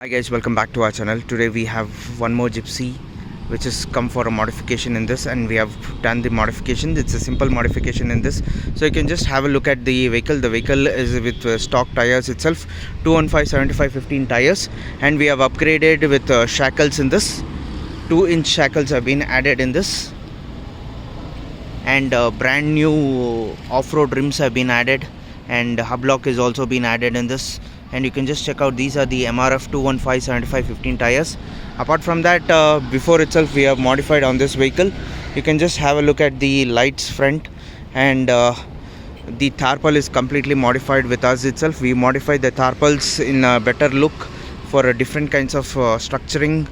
Hi guys, welcome back to our channel. Today we have one more Gypsy which has come for a modification in this, and we have done the modification. It's a simple modification in this, so you can just have a look at the vehicle. The vehicle is with stock tires itself, 215 75/15 tires, and we have upgraded with shackles in this. 2-inch shackles have been added in this, and brand new off-road rims have been added, and hub lock is also been added in this. And you can just check out, these are the MRF 215 75/15 tires. Apart from that, before itself we have modified on this vehicle. You can just have a look at the lights front, and the tarpaul is completely modified with us itself. We modified the tarpals in a better look for different kinds of structuring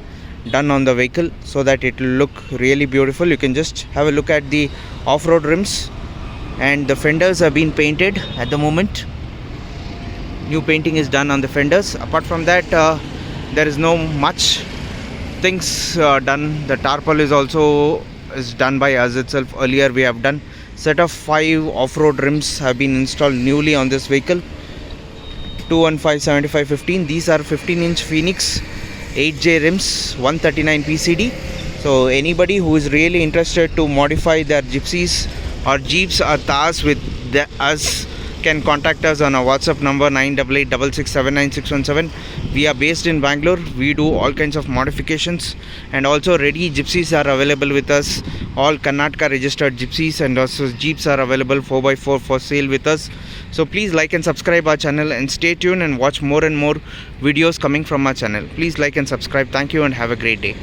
done on the vehicle, so that it will look really beautiful. You can just have a look at the off-road rims, and the fenders have been painted at the moment. New painting is done on the fenders. Apart from that, there is no much things done. The tarpaul is also done by us itself. Earlier we have done set of 5 off-road rims have been installed newly on this vehicle, 215 75/15. These are 15-inch Phoenix 8J rims, 139 PCD. So anybody who is really interested to modify their Gypsies or Jeeps or Thars with us can contact us on our WhatsApp number 9886679617. We are based in Bangalore. We do all kinds of modifications, and also ready Gypsies are available with us. All Karnataka registered Gypsies and also Jeeps are available 4x4 for sale with us. So please like and subscribe our channel, and stay tuned and watch more and more videos coming from our channel. Please like and subscribe. Thank you and have a great day.